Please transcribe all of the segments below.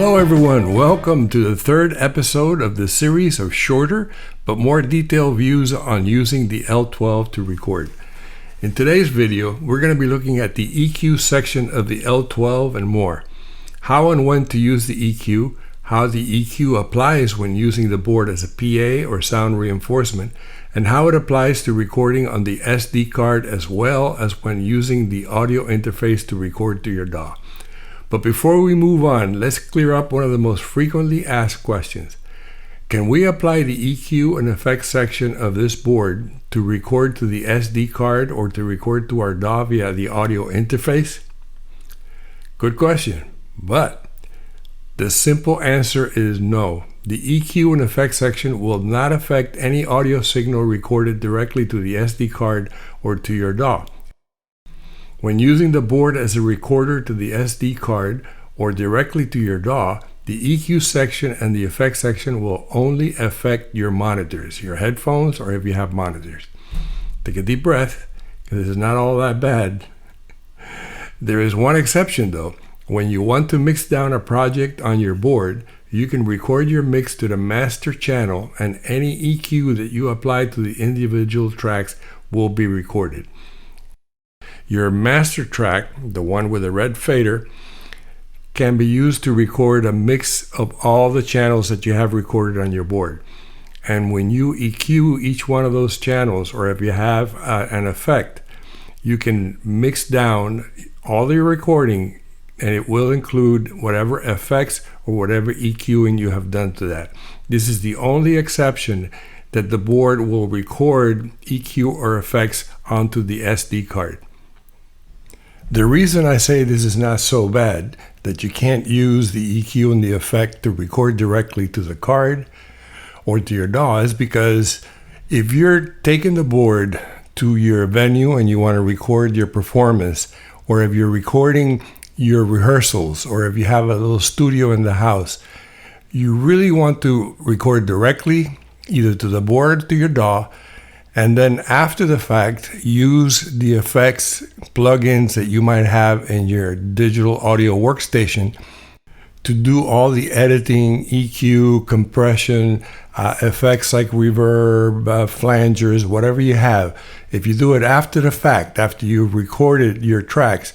Hello everyone, welcome to the third episode of the series of shorter but more detailed views on using the L12 to record. In today's video, we're going to be looking at the EQ section of the L12 and more. How and when to use the EQ, how the EQ applies when using the board as a PA or sound reinforcement, and how it applies to recording on the SD card as well as when using the audio interface to record to your DAW. But before we move on, let's clear up one of the most frequently asked questions. Can we apply the EQ and effects section of this board to record to the SD card or to record to our DAW via the audio interface? Good question, but the simple answer is no. The EQ and effects section will not affect any audio signal recorded directly to the SD card or to your DAW. When using the board as a recorder to the SD card or directly to your DAW, the EQ section and the effects section will only affect your monitors, your headphones, or if you have monitors. Take a deep breath, because it's not all that bad. There is one exception though. When you want to mix down a project on your board, you can record your mix to the master channel, and any EQ that you apply to the individual tracks will be recorded. Your master track, the one with a red fader, can be used to record a mix of all the channels that you have recorded on your board. And when you EQ each one of those channels, or if you have an effect, you can mix down all your recording, and it will include whatever effects or whatever EQing you have done to that. This is the only exception that the board will record EQ or effects onto the SD card. The reason I say this is not so bad, that you can't use the EQ and the effect to record directly to the card or to your DAW, is because if you're taking the board to your venue and you want to record your performance, or if you're recording your rehearsals, or if you have a little studio in the house, you really want to record directly either to the board or to your DAW, and then after the fact use the effects plugins that you might have in your digital audio workstation to do all the editing, EQ, compression, effects like reverb, flangers, whatever you have. If you do it after the fact, after you've recorded your tracks,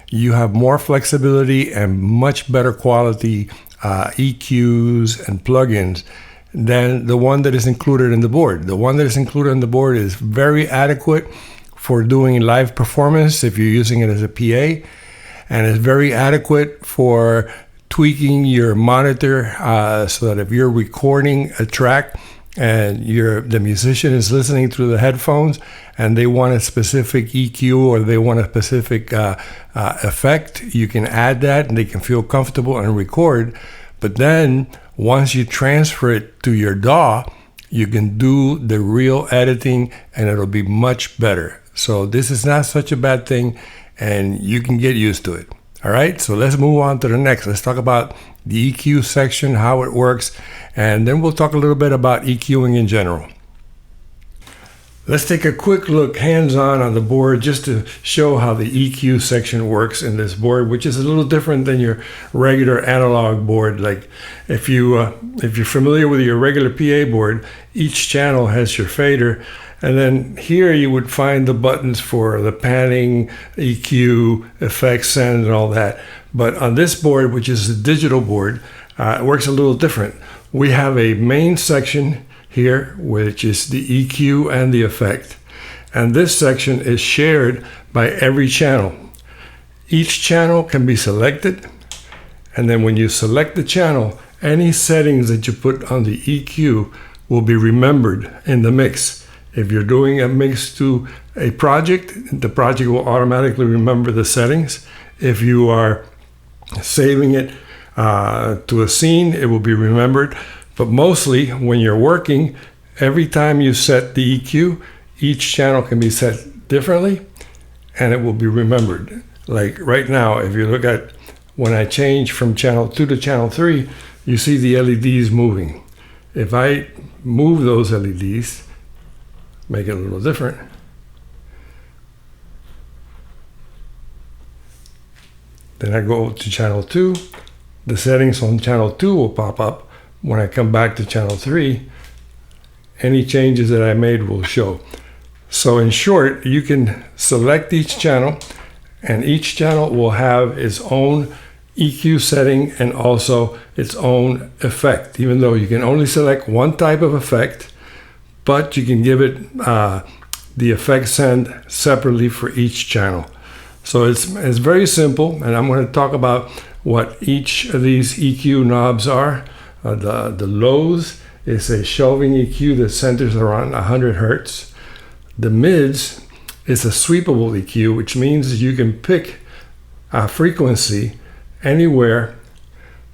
you have more flexibility and much better quality EQs and plugins than the one that is included in the board. The one that is included in the board is very adequate for doing live performance if you're using it as a PA, and it's very adequate for tweaking your monitor so that if you're recording a track and the musician is listening through the headphones and they want a specific EQ or they want a specific effect, you can add that and they can feel comfortable and record. But then once you transfer it to your DAW, you can do the real editing and it'll be much better. So this is not such a bad thing and you can get used to it. All right, so let's move on to the next. Let's talk about the EQ section, how it works, and then we'll talk a little bit about EQing in general. Let's take a quick look hands-on on the board just to show how the EQ section works in this board, which is a little different than your regular analog board. Like if you're familiar with your regular PA board, each channel has your fader, and then here you would find the buttons for the panning, EQ, effects, send, and all that. But on this board, which is a digital board, it works a little different. We have a main section here, which is the EQ and the effect. And this section is shared by every channel. Each channel can be selected, and then when you select the channel, any settings that you put on the EQ will be remembered in the mix. If you're doing a mix to a project, the project will automatically remember the settings. If you are saving it to a scene, it will be remembered. But mostly when you're working, every time you set the EQ, each channel can be set differently and it will be remembered. Like right now, if you look at when I change from channel 2 to channel 3, you see the LEDs moving. If I move those LEDs, make it a little different, then I go to channel 2, the settings on channel 2 will pop up. When I come back to channel 3, any changes that I made will show. So in short, you can select each channel, and each channel will have its own EQ setting and also its own effect, even though you can only select one type of effect, but you can give it the effect send separately for each channel. So it's very simple, and I'm going to talk about what each of these EQ knobs are. The lows is a shelving EQ that centers around 100 hertz. The mids is a sweepable EQ, which means you can pick a frequency anywhere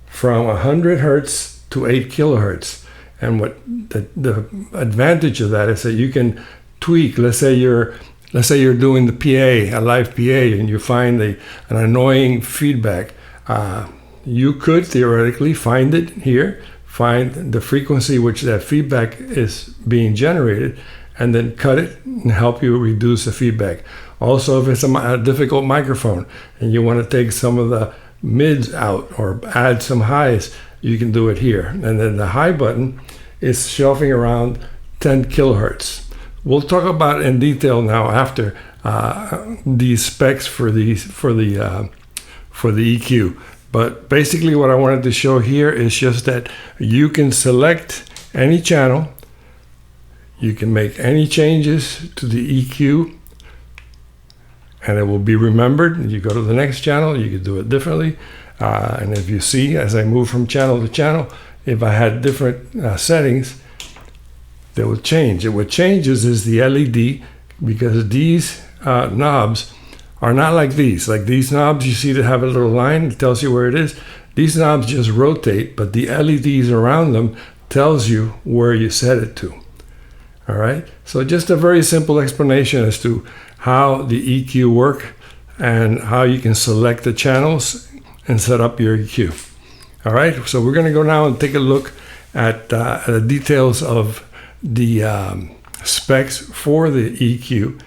from 100 hertz to 8 kilohertz. And what the advantage of that is that you can tweak. Let's say you're doing the PA, a live PA, and you find an annoying feedback. You could theoretically find it here, find the frequency which that feedback is being generated, and then cut it and help you reduce the feedback. Also, if it's a difficult microphone and you want to take some of the mids out or add some highs, you can do it here. And then the high button is shelving around 10 kilohertz. We'll talk about it in detail now after these specs for the EQ. But basically what I wanted to show here is just that you can select any channel, you can make any changes to the EQ, and it will be remembered. You go to the next channel, you can do it differently. And if you see, as I move from channel to channel, if I had different settings, they will change. And what changes is the LED, because these knobs are not like these. Like these knobs, you see that have a little line that tells you where it is. These knobs just rotate, but the LEDs around them tells you where you set it to. All right, so just a very simple explanation as to how the EQ work and how you can select the channels and set up your EQ. All right, so we're going to go now and take a look at the details of the specs for the EQ,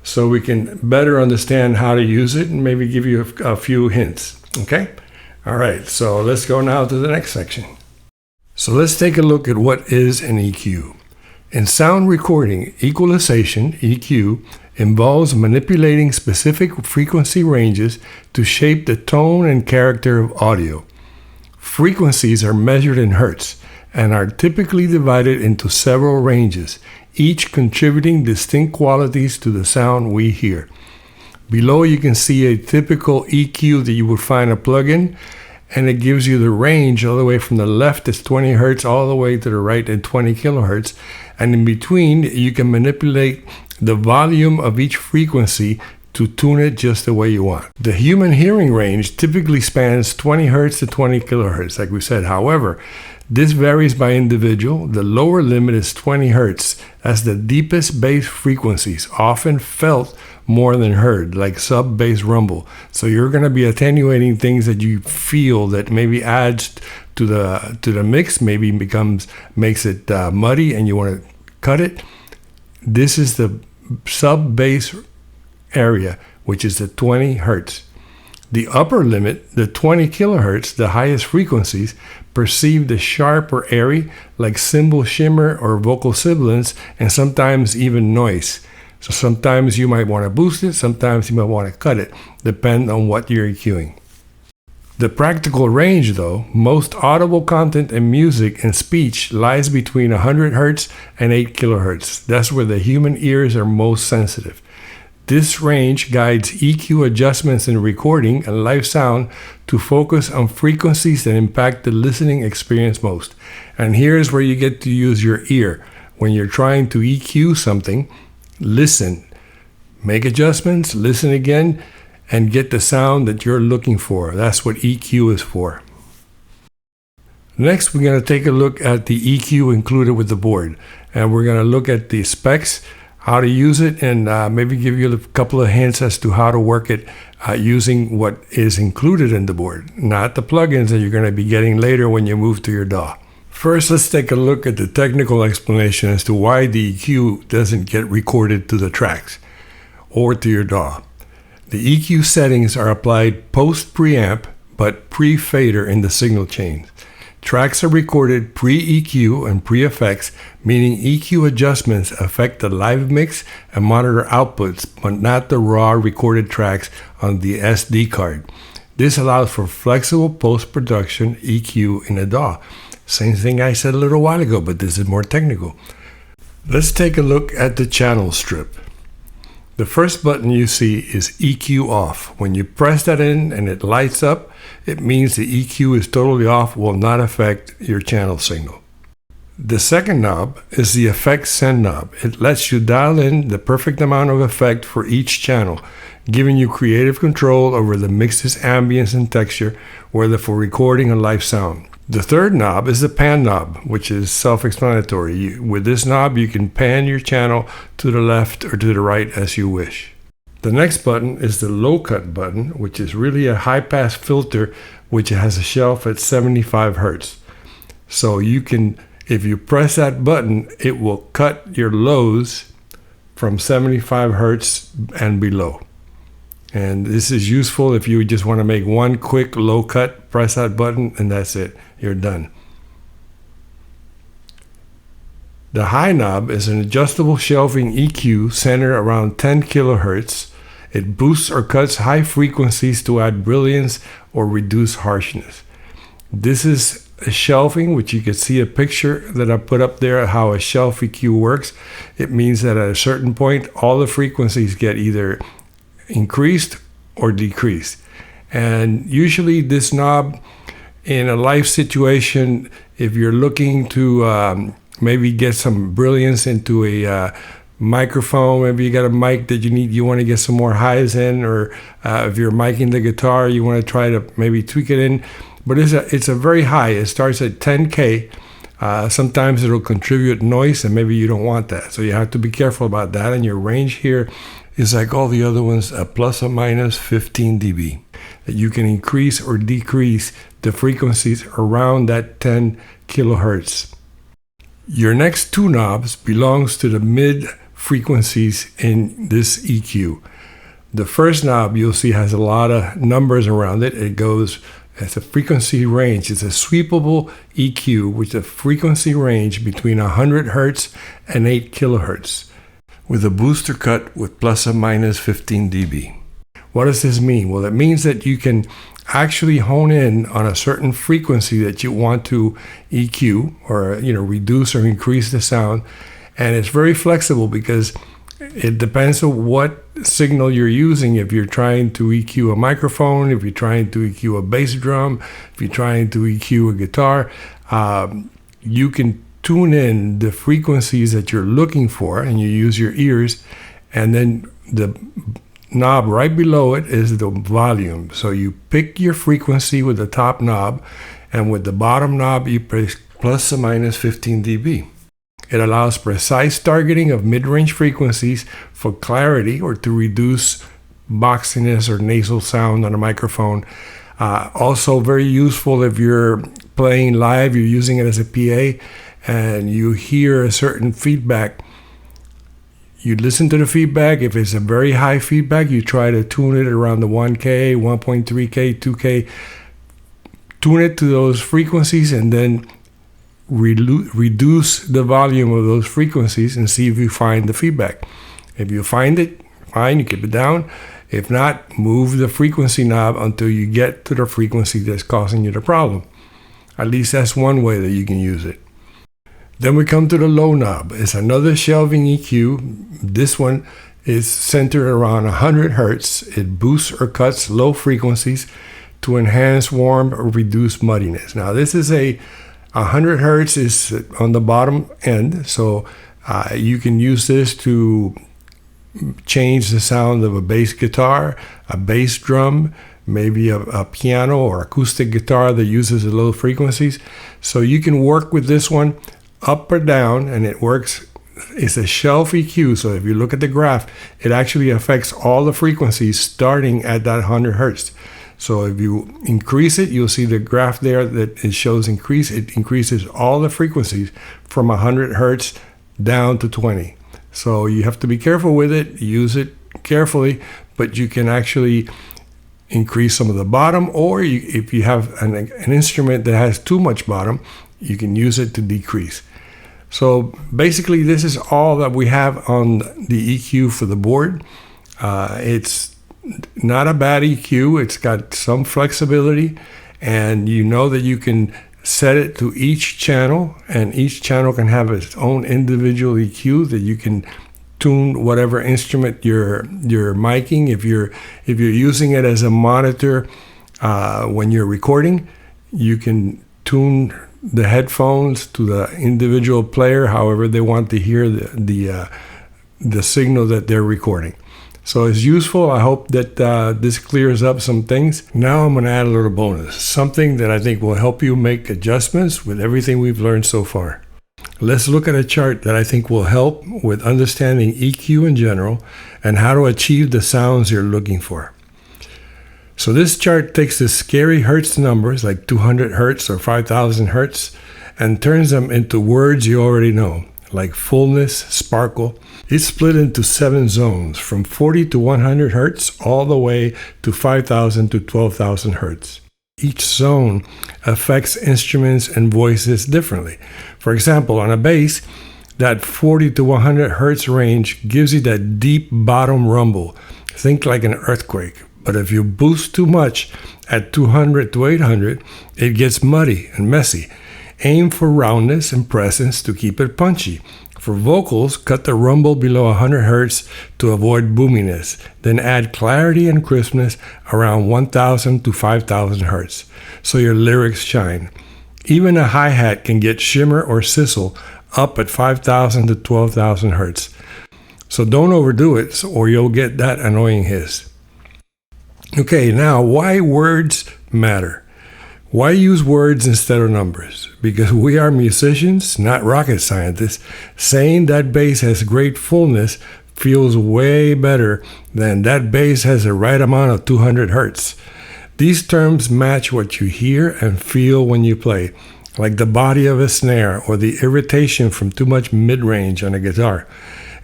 so we can better understand how to use it and maybe give you a few hints. Okay, all right, so let's go now to the next section. So let's take a look at what is an EQ. In sound recording, equalization, EQ, involves manipulating specific frequency ranges to shape the tone and character of audio. Frequencies are measured in hertz and are typically divided into several ranges, each contributing distinct qualities to the sound we hear. Below you can see a typical EQ that you would find a plugin, and it gives you the range all the way from the left is 20 hertz all the way to the right at 20 kilohertz. And in between, you can manipulate the volume of each frequency to tune it just the way you want. The human hearing range typically spans 20 hertz to 20 kilohertz, like we said. However, this varies by individual. The lower limit is 20 hertz, as the deepest bass frequencies, often felt more than heard, like sub-bass rumble. So you're going to be attenuating things that you feel that maybe adds to the mix, maybe makes it muddy, and you want to cut it. This is the sub-bass area, which is the 20 hertz. The upper limit, the 20 kilohertz, the highest frequencies, perceived as sharp or airy, like cymbal shimmer or vocal sibilance, and sometimes even noise. So sometimes you might want to boost it, sometimes you might want to cut it, depending on what you're EQing. The practical range, though, most audible content in music and speech lies between 100 hertz and 8 kilohertz. That's where the human ears are most sensitive. This range guides EQ adjustments in recording and live sound to focus on frequencies that impact the listening experience most. And here's where you get to use your ear. When you're trying to EQ something, listen, make adjustments, listen again, and get the sound that you're looking for. That's what EQ is for. Next, we're going to take a look at the EQ included with the board. And we're going to look at the specs, how to use it, and maybe give you a couple of hints as to how to work it using what is included in the board, not the plugins that you're going to be getting later when you move to your DAW. First, let's take a look at the technical explanation as to why the EQ doesn't get recorded to the tracks or to your DAW. The EQ settings are applied post-preamp but pre-fader in the signal chain. Tracks are recorded pre-EQ and pre-effects, meaning EQ adjustments affect the live mix and monitor outputs, but not the raw recorded tracks on the SD card. This allows for flexible post-production EQ in a DAW. Same thing I said a little while ago, but this is more technical. Let's take a look at the channel strip. The first button you see is EQ off. When you press that in and it lights up, it means the EQ is totally off, will not affect your channel signal. The second knob is the effect send knob. It lets you dial in the perfect amount of effect for each channel, giving you creative control over the mix's ambience and texture, whether for recording or live sound. The third knob is the pan knob, which is self-explanatory. With this knob, you can pan your channel to the left or to the right as you wish. The next button is the low cut button, which is really a high pass filter, which has a shelf at 75 Hertz. So you can, if you press that button, it will cut your lows from 75 Hertz and below. And this is useful if you just want to make one quick low cut, press that button and that's it. You're done. The high knob is an adjustable shelving EQ centered around 10 kilohertz. It boosts or cuts high frequencies to add brilliance or reduce harshness. This is a shelving, which you can see a picture that I put up there, how a shelf EQ works. It means that at a certain point, all the frequencies get either increased or decreased. And usually this knob in a live situation, if you're looking to maybe get some brilliance into a microphone, maybe you got a mic that you want to get some more highs in, or if you're miking the guitar, you want to try to maybe tweak it in. But it's a very high. It starts at 10K. Sometimes it'll contribute noise, and maybe you don't want that. So you have to be careful about that. And your range here is like all the other ones, a plus or minus 15 dB. That you can increase or decrease the frequencies around that 10 kilohertz. Your next two knobs belongs to the mid frequencies in this EQ. The first knob you'll see has a lot of numbers around it. It goes as a frequency range. It's a sweepable EQ with a frequency range between 100 Hertz and 8 kilohertz with a booster cut with plus or minus 15 dB. What does this mean? Well, it means that you can actually hone in on a certain frequency that you want to EQ or reduce or increase the sound, and it's very flexible because it depends on what signal you're using. If you're trying to EQ a microphone, if you're trying to EQ a bass drum, if you're trying to EQ a guitar, you can tune in the frequencies that you're looking for, and you use your ears, and then the knob right below it is the volume. So you pick your frequency with the top knob, and with the bottom knob you press plus or minus 15 dB. It allows precise targeting of mid-range frequencies for clarity or to reduce boxiness or nasal sound on a microphone. Also very useful if you're playing live, you're using it as a PA, and you hear a certain feedback. You listen to the feedback. If it's a very high feedback, you try to tune it around the 1K, 1.3K, 2K. Tune it to those frequencies and then reduce the volume of those frequencies and see if you find the feedback. If you find it, fine, you keep it down. If not, move the frequency knob until you get to the frequency that's causing you the problem. At least that's one way that you can use it. Then we come to the low knob. It's another shelving EQ. This one is centered around 100 Hertz. It boosts or cuts low frequencies to enhance warmth or reduce muddiness. Now this is 100 Hertz is on the bottom end, so you can use this to change the sound of a bass guitar, a bass drum, maybe a piano or acoustic guitar that uses the low frequencies. So you can work with this one up or down, and it works. It's a shelf EQ, so if you look at the graph, it actually affects all the frequencies starting at that 100 Hertz. So if you increase it, you'll see the graph there that it shows increase. It increases all the frequencies from 100 Hertz down to 20. So you have to be careful with it, use it carefully, but you can actually increase some of the bottom, or if you have an instrument that has too much bottom, you can use it to decrease. So basically, this is all that we have on the EQ for the board. It's not a bad EQ. It's got some flexibility, and you know that you can set it to each channel, and each channel can have its own individual EQ that you can tune whatever instrument you're miking. If you're using it as a monitor when you're recording, you can tune the headphones to the individual player however they want to hear the signal that they're recording. So it's useful. I hope that this clears up some things. Now I'm going to add a little bonus, something that I think will help you make adjustments with everything we've learned so far. Let's look at a chart that I think will help with understanding EQ in general and how to achieve the sounds you're looking for. So this chart takes the scary hertz numbers like 200 hertz or 5,000 hertz and turns them into words you already know, like fullness, sparkle. It's split into 7 zones from 40 to 100 hertz all the way to 5,000 to 12,000 hertz. Each zone affects instruments and voices differently. For example, on a bass, that 40 to 100 hertz range gives you that deep bottom rumble. Think like an earthquake. But if you boost too much at 200 to 800, it gets muddy and messy. Aim for roundness and presence to keep it punchy. For vocals, cut the rumble below 100 Hz to avoid boominess. Then add clarity and crispness around 1000 to 5000 Hz, so your lyrics shine. Even a hi-hat can get shimmer or sizzle up at 5000 to 12,000 Hz. So don't overdo it or you'll get that annoying hiss. Okay, now why words matter? Why use words instead of numbers? Because we are musicians, not rocket scientists. Saying that bass has great fullness feels way better than that bass has the right amount of 200 hertz. These terms match what you hear and feel when you play, like the body of a snare or the irritation from too much mid-range on a guitar.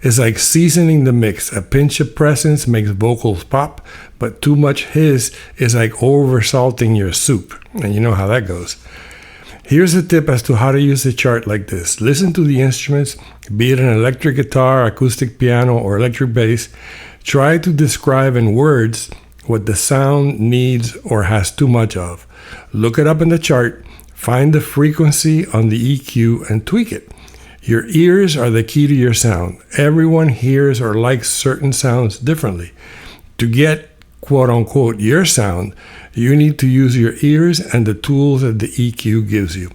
It's like seasoning the mix. A pinch of presence makes vocals pop, but too much hiss is like over-salting your soup. And you know how that goes. Here's a tip as to how to use the chart like this. Listen to the instruments, be it an electric guitar, acoustic piano, or electric bass. Try to describe in words what the sound needs or has too much of. Look it up in the chart, find the frequency on the EQ, and tweak it. Your ears are the key to your sound. Everyone hears or likes certain sounds differently. To get, quote unquote, your sound, you need to use your ears and the tools that the EQ gives you.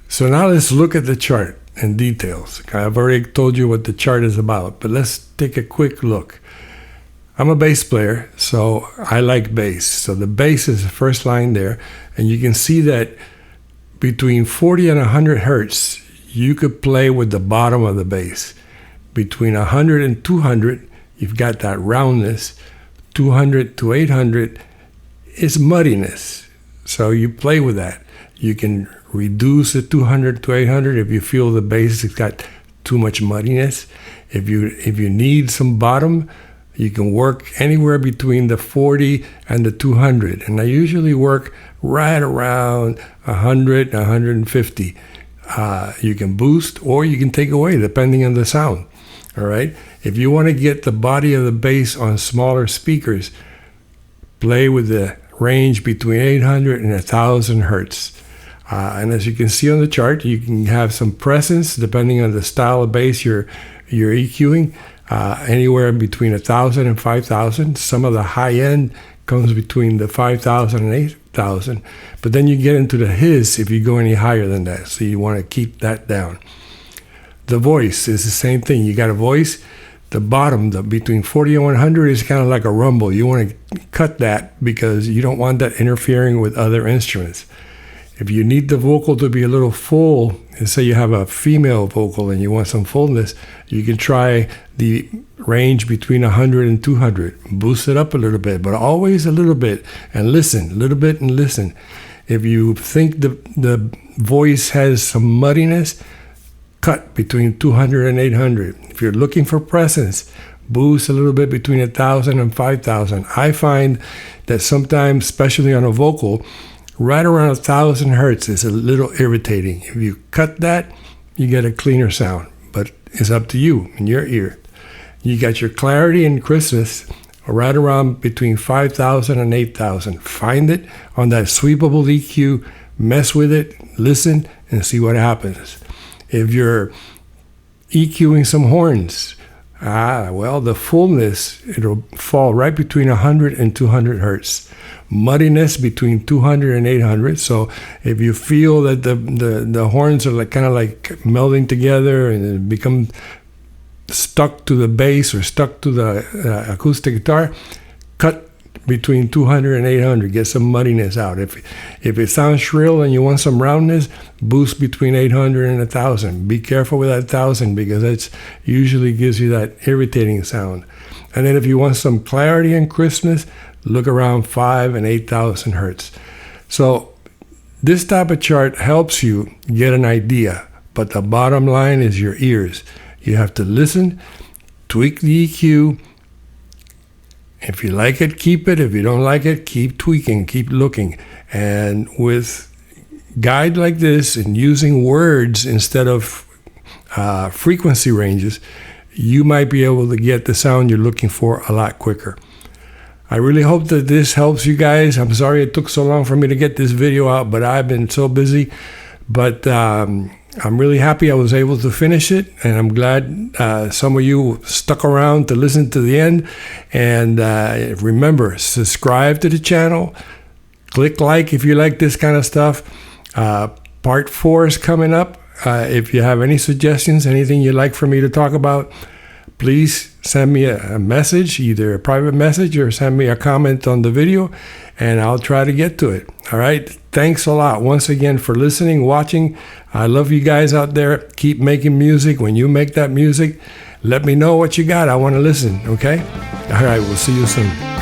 So now let's look at the chart in details. I've already told you what the chart is about, but let's take a quick look. I'm a bass player, so I like bass. So the bass is the first line there, and you can see that between 40 and 100 hertz, you could play with the bottom of the bass. Between 100 and 200, you've got that roundness. 200 to 800 is muddiness. So you play with that. You can reduce the 200 to 800 if you feel the bass has got too much muddiness. If you need some bottom, you can work anywhere between the 40 and the 200. And I usually work right around 100, 150. You can boost or you can take away depending on the sound. All right. If you want to get the body of the bass on smaller speakers, play with the range between 800 and 1000 hertz. And as you can see on the chart, you can have some presence depending on the style of bass you're EQing, anywhere between 1000 and 5000. Some of the high end comes between the 5,000 and 8,000, but then you get into the hiss if you go any higher than that, so you want to keep that down. The voice is the same thing. You got a voice, the bottom, between 40 and 100 is kind of like a rumble. You want to cut that because you don't want that interfering with other instruments. If you need the vocal to be a little full, and say you have a female vocal and you want some fullness, you can try the range between 100 and 200. Boost it up a little bit, but always a little bit, and listen, a little bit and listen. If you think the voice has some muddiness, cut between 200 and 800. If you're looking for presence, boost a little bit between 1,000 and 5,000. I find that sometimes, especially on a vocal, right around 1,000 hertz is a little irritating. If you cut that, you get a cleaner sound, but it's up to you and your ear. You got your clarity and crispness right around between 5,000 and 8,000. Find it on that sweepable EQ, mess with it, listen, and see what happens. If you're EQing some horns, well, the fullness, it'll fall right between 100 and 200 hertz. Muddiness between 200 and 800. So if you feel that the horns are like kind of like melding together and it become stuck to the bass or stuck to the acoustic guitar, cut between 200 and 800. Get some muddiness out. If it sounds shrill and you want some roundness, boost between 800 and 1,000. Be careful with that 1,000 because it usually gives you that irritating sound. And then if you want some clarity and crispness, look around 5 and 8,000 hertz. So this type of chart helps you get an idea, but the bottom line is your ears. You have to listen, tweak the EQ. If you like it, keep it. If you don't like it, keep tweaking, keep looking. And with guide like this and using words instead of frequency ranges, you might be able to get the sound you're looking for a lot quicker. I really hope that this helps you guys. I'm sorry it took so long for me to get this video out, but I've been so busy. But I'm really happy I was able to finish it, and I'm glad some of you stuck around to listen to the end. And remember, subscribe to the channel. Click like if you like this kind of stuff. Part 4 is coming up. If you have any suggestions, anything you'd like for me to talk about, please send me a message, either a private message or send me a comment on the video, and I'll try to get to it. All right. Thanks a lot once again for listening, watching. I love you guys out there. Keep making music. When you make that music, let me know what you got. I want to listen. Okay. All right. We'll see you soon.